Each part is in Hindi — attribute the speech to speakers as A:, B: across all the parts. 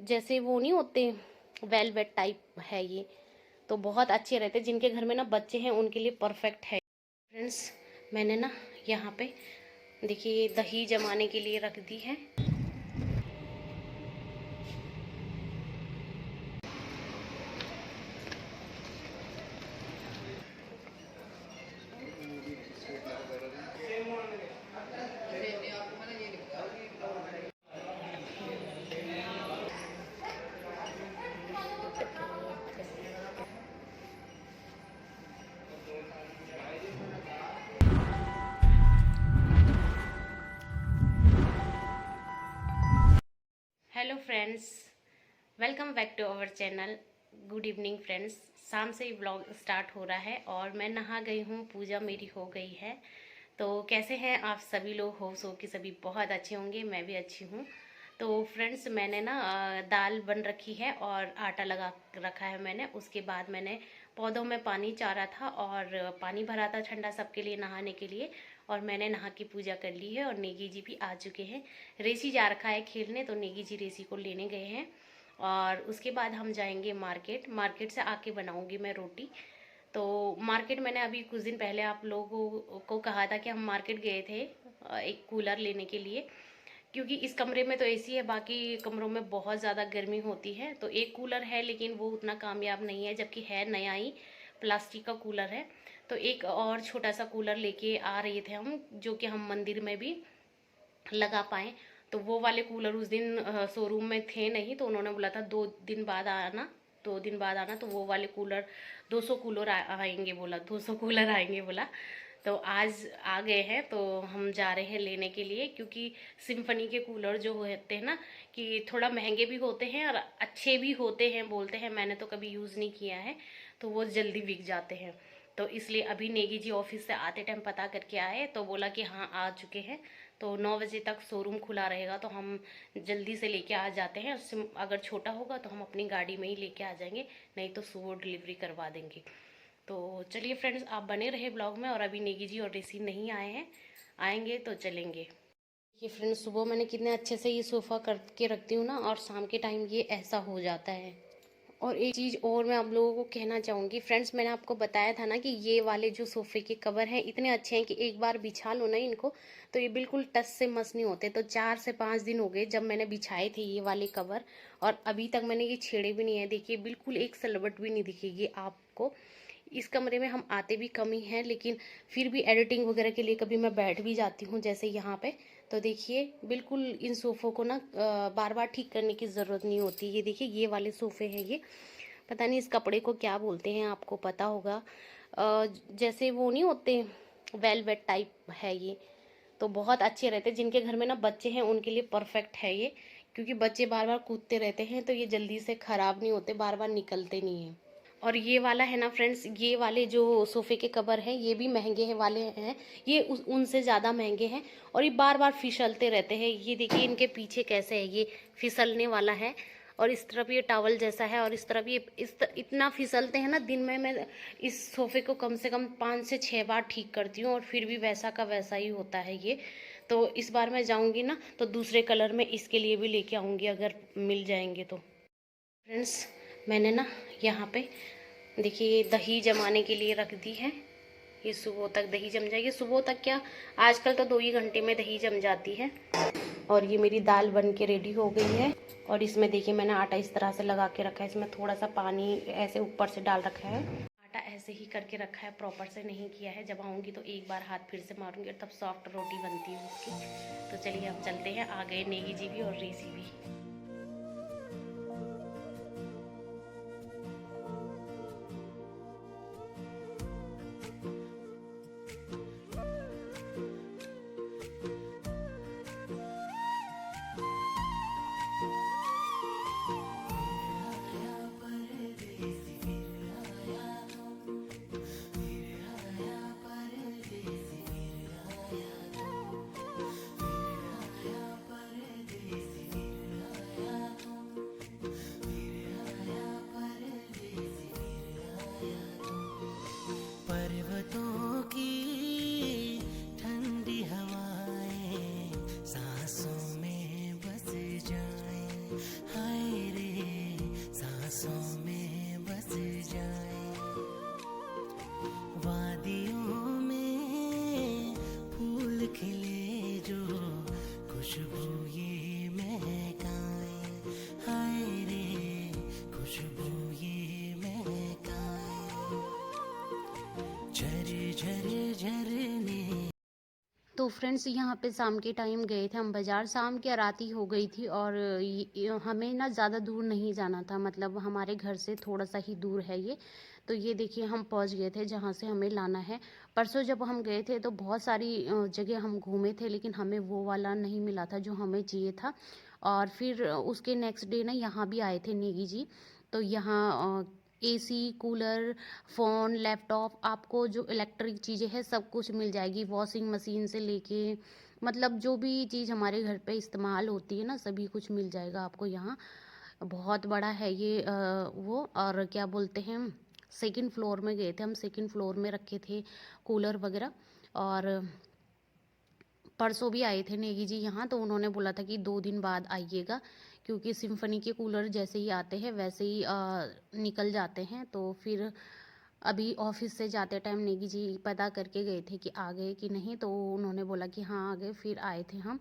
A: जैसे वो नहीं होते वेलवेट टाइप है ये, तो बहुत अच्छे रहते हैं। जिनके घर में ना बच्चे हैं उनके लिए परफेक्ट है। फ्रेंड्स, मैंने ना यहाँ पे देखिए दही जमाने के लिए रख दी है। Hello friends, welcome back to our channel. Good evening friends. शाम से ही ब्लॉग स्टार्ट हो रहा है और मैं नहा गई हूँ, पूजा मेरी हो गई है। तो कैसे हैं आप सभी लोग? हो सो कि सभी बहुत अच्छे होंगे, मैं भी अच्छी हूँ। तो फ्रेंड्स, मैंने ना दाल बन रखी है और आटा लगा रखा है मैंने। उसके बाद मैंने पौधों में पानी चारा था और पानी भरा था ठंडा सबके लिए नहाने के लिए, और मैंने नहा की पूजा कर ली है। और नेगी जी भी आ चुके हैं। रेसी जा रखा है खेलने, तो नेगी जी रेसी को लेने गए हैं। और उसके बाद हम जाएंगे मार्केट। मार्केट से आके बनाऊंगी मैं रोटी। तो मार्केट मैंने अभी कुछ दिन पहले आप लोगों को कहा था कि हम मार्केट गए थे एक कूलर लेने के लिए, क्योंकि इस कमरे में तो एसी है, बाकी कमरों में बहुत ज़्यादा गर्मी होती है। तो एक कूलर है लेकिन वो उतना कामयाब नहीं है, जबकि है नया ही प्लास्टिक का कूलर है। तो एक और छोटा सा कूलर लेके आ रहे थे हम, जो कि हम मंदिर में भी लगा पाएँ। तो वो वाले कूलर उस दिन शोरूम में थे नहीं, तो उन्होंने बोला था 2 दिन बाद आना, 2 दिन बाद आना। तो वो वाले कूलर 200 कूलर आएंगे बोला, 200 कूलर आएंगे बोला। तो आज आ गए हैं, तो हम जा रहे हैं लेने के लिए। क्योंकि सिम्फनी के कूलर जो होते हैं ना, कि थोड़ा महंगे भी होते हैं और अच्छे भी होते हैं बोलते हैं। मैंने तो कभी यूज़ नहीं किया है, तो वो जल्दी बिक जाते हैं। तो इसलिए अभी नेगी जी ऑफिस से आते टाइम पता करके आए, तो बोला कि हाँ आ चुके हैं। तो 9 बजे तक शोरूम खुला रहेगा, तो हम जल्दी से लेके आ जाते हैं। उससे अगर छोटा होगा तो हम अपनी गाड़ी में ही लेके आ जाएंगे, नहीं तो सुबह डिलीवरी करवा देंगे। तो चलिए फ्रेंड्स, आप बने रहे ब्लॉग में। और अभी नेगी जी और ऋषि नहीं आए हैं, आएंगे तो चलेंगे। ये फ्रेंड्स, सुबह मैंने कितने अच्छे से ये सोफ़ा करके रखती हूँ ना, और शाम के टाइम ये ऐसा हो जाता है। और एक चीज़ और मैं आप लोगों को कहना चाहूँगी फ्रेंड्स, मैंने आपको बताया था ना कि ये वाले जो सोफ़े के कवर हैं इतने अच्छे हैं कि एक बार बिछा लो ना इनको, तो ये बिल्कुल टस से मस नहीं होते। तो 4 से 5 दिन हो गए जब मैंने बिछाए थे ये वाले कवर, और अभी तक मैंने ये छेड़े भी नहीं है। देखिए, बिल्कुल एक सलवट भी नहीं दिखेगी आपको। इस कमरे में हम आते भी कम ही हैं, लेकिन फिर भी एडिटिंग वगैरह के लिए कभी मैं बैठ भी जाती हूँ, जैसे यहाँ पे। तो देखिए, बिल्कुल इन सोफ़ों को ना बार बार ठीक करने की ज़रूरत नहीं होती। ये देखिए, ये वाले सोफ़े हैं ये, पता नहीं इस कपड़े को क्या बोलते हैं, आपको पता होगा। जैसे वो नहीं होते वेलवेट टाइप है ये, तो बहुत अच्छे रहते हैं। जिनके घर में ना बच्चे हैं उनके लिए परफेक्ट है ये, क्योंकि बच्चे बार बार कूदते रहते हैं, तो ये जल्दी से ख़राब नहीं होते, बार बार निकलते नहीं हैं। और ये वाला है ना फ्रेंड्स, ये वाले जो सोफ़े के कवर हैं ये भी महंगे हैं वाले हैं, ये उनसे ज़्यादा महंगे हैं। और ये बार बार फिसलते रहते हैं। ये देखिए इनके पीछे कैसे है, ये फिसलने वाला है। और इस तरफ ये टॉवल जैसा है, और इस तरफ ये इतना फिसलते हैं ना। दिन में मैं इस सोफ़े को कम से कम 5 से 6 बार ठीक करती हूँ, और फिर भी वैसा का वैसा ही होता है ये। तो इस बार मैं जाऊँगी ना, तो दूसरे कलर में इसके लिए भी लेके आऊँगी, अगर मिल जाएंगे तो। फ्रेंड्स, मैंने ना यहाँ पे देखिए दही जमाने के लिए रख दी है। ये सुबह तक दही जम जाएगी। सुबह तक क्या, आजकल तो 2 ही घंटे में दही जम जाती है। और ये मेरी दाल बन के रेडी हो गई है। और इसमें देखिए मैंने आटा इस तरह से लगा के रखा है, इसमें थोड़ा सा पानी ऐसे ऊपर से डाल रखा है। आटा ऐसे ही करके रखा है, प्रॉपर से नहीं किया है। जब आऊँगी तो एक बार हाथ फिर से मारूंगी, और तब सॉफ्ट रोटी बनती है उसकी। तो चलिए अब चलते हैं, आ गए नेगी जी भी और रेसी भी।
B: झर झरने।
A: तो फ्रेंड्स यहाँ पे शाम के टाइम गए थे हम बाज़ार। शाम की रात ही हो गई थी और हमें ना ज़्यादा दूर नहीं जाना था, मतलब हमारे घर से थोड़ा सा ही दूर है ये। तो ये देखिए हम पहुँच गए थे जहाँ से हमें लाना है। परसों जब हम गए थे तो बहुत सारी जगह हम घूमे थे, लेकिन हमें वो वाला नहीं मिला था जो हमें चाहिए था। और फिर उसके नेक्स्ट डे ना यहाँ भी आए थे नेगी जी। तो यहाँ एसी, कूलर, फ़ोन, लैपटॉप, आपको जो इलेक्ट्रिक चीज़ें हैं सब कुछ मिल जाएगी। वॉशिंग मशीन से लेके मतलब जो भी चीज़ हमारे घर पे इस्तेमाल होती है ना, सभी कुछ मिल जाएगा आपको यहाँ। बहुत बड़ा है ये वो। और क्या बोलते हैं, सेकंड फ्लोर में गए थे हम। सेकंड फ्लोर में रखे थे कूलर वगैरह। और परसों भी आए थे नेगी जी यहाँ, तो उन्होंने बोला था कि 2 दिन बाद आइएगा, क्योंकि सिम्फनी के कूलर जैसे ही आते हैं वैसे ही निकल जाते हैं। तो फिर अभी ऑफिस से जाते टाइम नेगी जी पता करके गए थे कि आ गए कि नहीं, तो उन्होंने बोला कि हाँ आ गए। फिर आए थे हम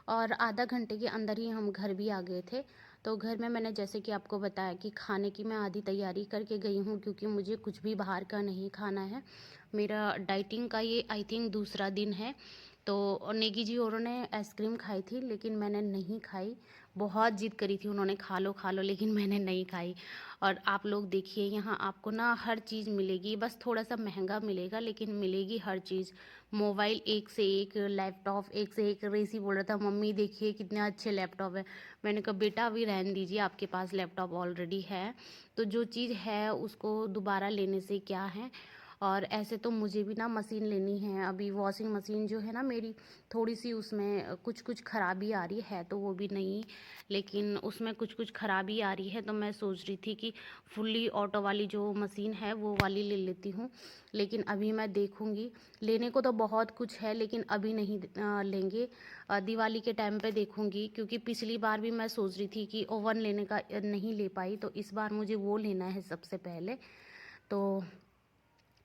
A: और आधा घंटे के अंदर ही हम घर भी आ गए थे। तो घर में मैंने जैसे कि आपको बताया कि खाने की मैं आधी तैयारी करके गई हूँ, क्योंकि मुझे कुछ भी बाहर का नहीं खाना है। मेरा डाइटिंग का ये आई थिंक दूसरा दिन है। तो नेगी जी और ने आइसक्रीम खाई थी, लेकिन मैंने नहीं खाई। बहुत ज़िद करी थी उन्होंने, खा लो, लेकिन मैंने नहीं खाई। और आप लोग देखिए यहाँ आपको ना हर चीज़ मिलेगी, बस थोड़ा सा महंगा मिलेगा लेकिन मिलेगी हर चीज़। मोबाइल एक से एक, लैपटॉप एक से एक। रेसी बोल रहा था मम्मी देखिए कितने अच्छे लैपटॉप है। मैंने कहा बेटा अभी रहने दीजिए, आपके पास लैपटॉप ऑलरेडी है, तो जो चीज़ है उसको दोबारा लेने से क्या है। और ऐसे तो मुझे भी ना मशीन लेनी है। अभी वॉशिंग मशीन जो है ना मेरी, थोड़ी सी उसमें कुछ कुछ खराबी आ रही है, तो वो भी नहीं, लेकिन उसमें कुछ कुछ खराबी आ रही है। तो मैं सोच रही थी कि फुल्ली ऑटो वाली जो मशीन है वो वाली ले लेती हूँ, लेकिन अभी मैं देखूँगी। लेने को तो बहुत कुछ है लेकिन अभी नहीं लेंगे, दिवाली के टाइम पे देखूँगी। क्योंकि पिछली बार भी मैं सोच रही थी कि ओवन लेने का, नहीं ले पाई, तो इस बार मुझे वो लेना है सबसे पहले। तो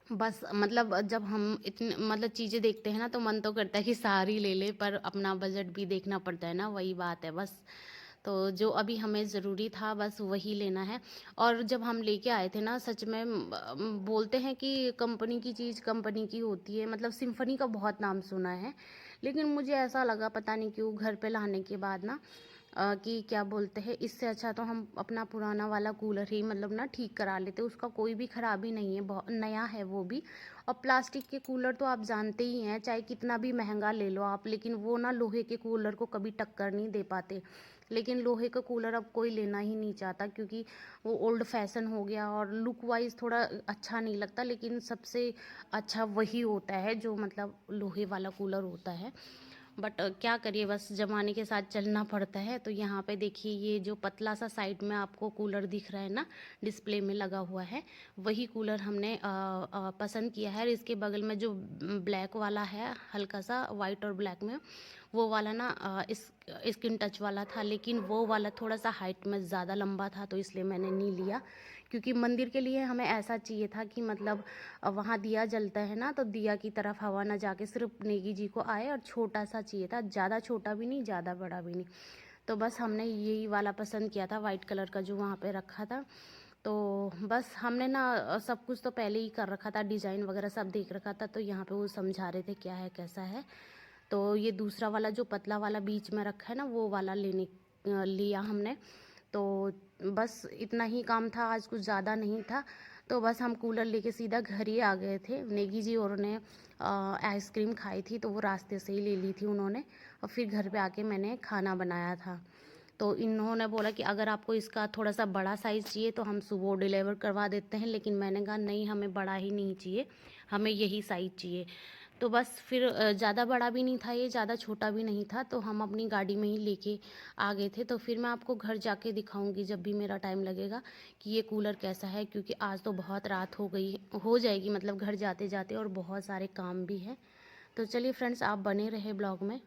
A: बस मतलब जब हम इतने मतलब चीज़ें देखते हैं ना, तो मन तो करता है कि सारी ले ले, पर अपना बजट भी देखना पड़ता है ना, वही बात है बस। तो जो अभी हमें ज़रूरी था बस वही लेना है। और जब हम लेके आए थे ना, सच में बोलते हैं कि कंपनी की चीज़ कंपनी की होती है, मतलब सिम्फनी का बहुत नाम सुना है, लेकिन मुझे ऐसा लगा पता नहीं क्यों घर पे लाने के बाद ना कि क्या बोलते हैं, इससे अच्छा तो हम अपना पुराना वाला कूलर ही मतलब ना ठीक करा लेते। उसका कोई भी ख़राबी नहीं है, बहुत नया है वो भी। और प्लास्टिक के कूलर तो आप जानते ही हैं, चाहे कितना भी महंगा ले लो आप, लेकिन वो ना लोहे के कूलर को कभी टक्कर नहीं दे पाते। लेकिन लोहे का कूलर अब कोई लेना ही नहीं चाहता, क्योंकि वो ओल्ड फैशन हो गया और लुक वाइज थोड़ा अच्छा नहीं लगता। लेकिन सबसे अच्छा वही होता है जो मतलब लोहे वाला कूलर होता है। बट क्या करिए, बस ज़माने के साथ चलना पड़ता है। तो यहाँ पे देखिए ये जो पतला सा साइड में आपको कूलर दिख रहा है ना, डिस्प्ले में लगा हुआ है, वही कूलर हमने पसंद किया है। और इसके बगल में जो ब्लैक वाला है, हल्का सा वाइट और ब्लैक में, वो वाला ना इस स्किन टच वाला था, लेकिन वो वाला थोड़ा सा हाइट में ज़्यादा लंबा था, तो इसलिए मैंने नहीं लिया। क्योंकि मंदिर के लिए हमें ऐसा चाहिए था कि मतलब वहाँ दिया जलता है ना, तो दिया की तरफ हवा ना जाके सिर्फ नेगी जी को आए, और छोटा सा चाहिए था, ज़्यादा छोटा भी नहीं ज़्यादा बड़ा भी नहीं। तो बस हमने यही वाला पसंद किया था, वाइट कलर का जो वहाँ पे रखा था। तो बस हमने ना सब कुछ तो पहले ही कर रखा था, डिज़ाइन वगैरह सब देख रखा था। तो यहाँ पे वो समझा रहे थे क्या है कैसा है। तो ये दूसरा वाला जो पतला वाला बीच में रखा है ना, वो वाला लिया हमने। तो बस इतना ही काम था आज, कुछ ज़्यादा नहीं था। तो बस हम कूलर लेके सीधा घर ही आ गए थे। नेगी जी और ने आइसक्रीम खाई थी, तो वो रास्ते से ही ले ली थी उन्होंने, और फिर घर पे आके मैंने खाना बनाया था। तो इन्होंने बोला कि अगर आपको इसका थोड़ा सा बड़ा साइज़ चाहिए तो हम सुबह डिलीवर करवा देते हैं, लेकिन मैंने कहा नहीं, हमें बड़ा ही नहीं चाहिए, हमें यही साइज़ चाहिए। तो बस फिर ज़्यादा बड़ा भी नहीं था ये, ज़्यादा छोटा भी नहीं था, तो हम अपनी गाड़ी में ही लेके आ गए थे। तो फिर मैं आपको घर जाके दिखाऊंगी जब भी मेरा टाइम लगेगा कि ये कूलर कैसा है, क्योंकि आज तो बहुत रात हो जाएगी मतलब घर जाते जाते, और बहुत सारे काम भी हैं। तो चलिए फ्रेंड्स, आप बने रहे ब्लॉग में।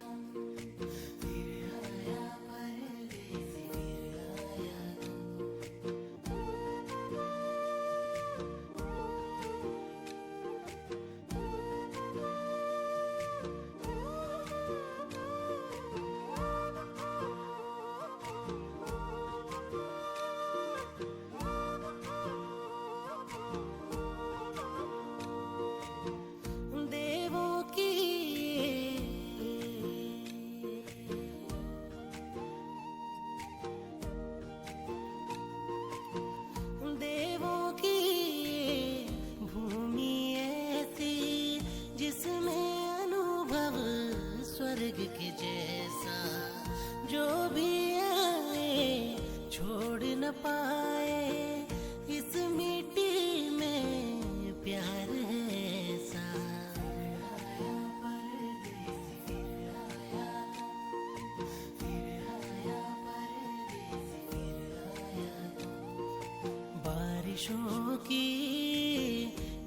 B: न पाए इस मिट्टी में प्यार है सा। बारिशों की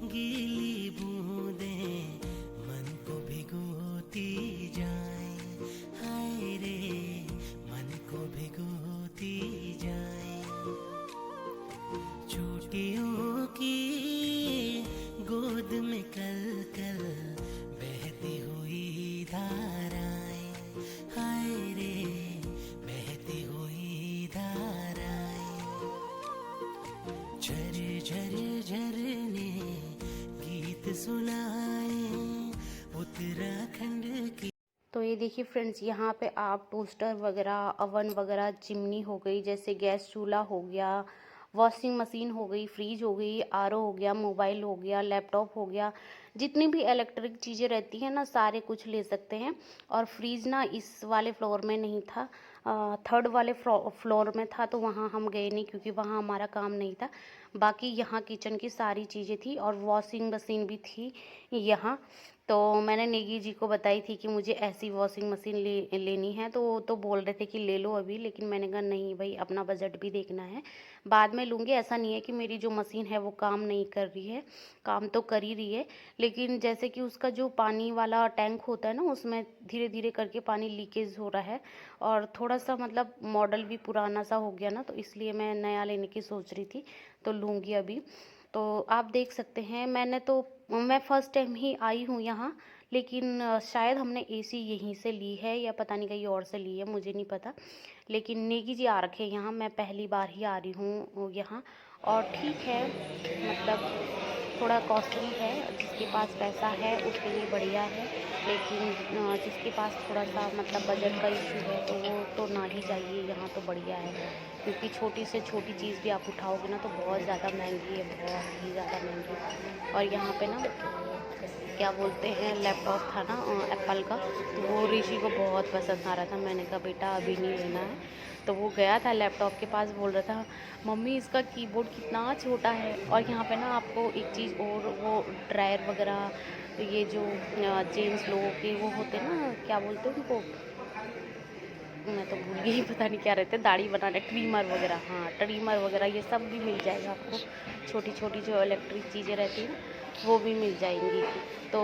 B: गीली बूंदें मन को भिगोती जाएं, हाय रे मन को भिगोती जाएं। चोटियों की गोद में कल कल बहती हुई धाराएं, हाय रे बहती हुई धाराएं। झर झर झरने गीत सुनाए उत्तराखंड की।
A: तो ये देखिए फ्रेंड्स, यहाँ पे आप टोस्टर वगैरह, अवन वगैरह, चिमनी हो गई, जैसे गैस चूल्हा हो गया, वॉशिंग मशीन हो गई, फ्रीज हो गई, आरओ हो गया, मोबाइल हो गया, लैपटॉप हो गया, जितनी भी इलेक्ट्रिक चीज़ें रहती हैं ना, सारे कुछ ले सकते हैं। और फ्रीज ना इस वाले फ्लोर में नहीं था, थर्ड वाले फ्लोर में था, तो वहाँ हम गए नहीं क्योंकि वहाँ हमारा काम नहीं था। बाकी यहाँ किचन की सारी चीज़ें थी और वॉशिंग मशीन भी थी यहाँ। तो मैंने नेगी जी को बताई थी कि मुझे ऐसी वॉशिंग मशीन लेनी है, तो बोल रहे थे कि ले लो अभी, लेकिन मैंने कहा नहीं भाई, अपना बजट भी देखना है, बाद में लूँगी। ऐसा नहीं है कि मेरी जो मशीन है वो काम नहीं कर रही है, काम तो कर ही रही है, लेकिन जैसे कि उसका जो पानी वाला टैंक होता है ना, उसमें धीरे धीरे करके पानी लीकेज हो रहा है, और थोड़ा सा मतलब मॉडल भी पुराना सा हो गया ना, तो इसलिए मैं नया लेने की सोच रही थी, तो लूँगी अभी। तो आप देख सकते हैं, मैं फ़र्स्ट टाइम ही आई हूँ यहाँ, लेकिन शायद हमने एसी यहीं से ली है या पता नहीं कहीं और से ली है, मुझे नहीं पता। लेकिन नेगी जी आ रखे हैं यहाँ, मैं पहली बार ही आ रही हूँ यहाँ, और ठीक है, मतलब थोड़ा कॉस्टली है, जिसके पास पैसा है उसके लिए बढ़िया है, लेकिन जिसके पास थोड़ा सा मतलब बजट का इशू है तो वो तो ना ही जाइए, यहाँ तो बढ़िया है, क्योंकि छोटी से छोटी चीज़ भी आप उठाओगे ना तो बहुत ज़्यादा महंगी है, बहुत ही ज़्यादा महंगी। और यहाँ पे ना क्या बोलते हैं, लैपटॉप था ना एप्पल का, तो वो ऋषि को बहुत पसंद आ रहा था। मैंने कहा बेटा अभी नहीं लेना है, तो वो गया था लैपटॉप के पास, बोल रहा था मम्मी इसका कीबोर्ड कितना छोटा है। और यहाँ पे ना आपको एक चीज़ और, वो ड्रायर वगैरह, ये जो जेंट्स लोगों के वो होते हैं ना, क्या बोलते हैं उनको, मैं तो भूल गई, पता नहीं क्या रहते, दाढ़ी बनाने, ट्रिमर वगैरह, हाँ ट्रिमर वगैरह, ये सब भी मिल जाएगा आपको। छोटी छोटी जो इलेक्ट्रिक चीज़ें रहती हैं वो भी मिल जाएंगी। तो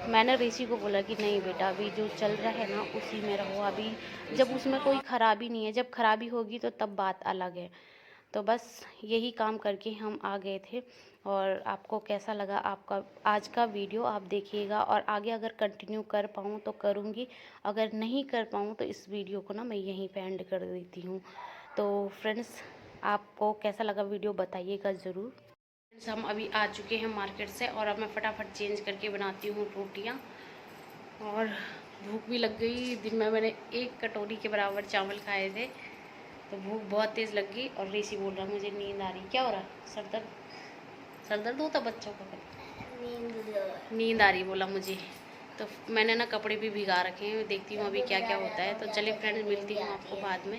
A: मैंने ऋषि को बोला कि नहीं बेटा, अभी जो चल रहा है ना उसी में रहो, अभी जब उसमें कोई ख़राबी नहीं है, जब खराबी होगी तो तब बात अलग है। तो बस यही काम करके हम आ गए थे। और आपको कैसा लगा आपका आज का वीडियो, आप देखिएगा, और आगे अगर कंटिन्यू कर पाऊँ तो करूँगी, अगर नहीं कर पाऊँ तो इस वीडियो को ना मैं यहीं पे एंड कर देती हूँ। तो फ्रेंड्स, आपको कैसा लगा वीडियो बताइएगा ज़रूर। फ्रेंड्स, हम अभी आ चुके हैं मार्केट से, और अब मैं फटाफट चेंज करके बनाती हूँ रोटियाँ, और भूख भी लग गई। दिन में मैंने 1 कटोरी के बराबर चावल खाए थे, तो भूख बहुत तेज़ लग गई। और ऋषि बोल रहा मुझे नींद आ रही। क्या हो रहा है, सर दर्द होता बच्चों का कभी? नींद आ रही बोला मुझे। तो मैंने ना कपड़े भी भिगा रखे हैं, देखती हूँ अभी क्या क्या होता है। तो चलिए फ्रेंड्स, मिलती हूँ आपको बाद में।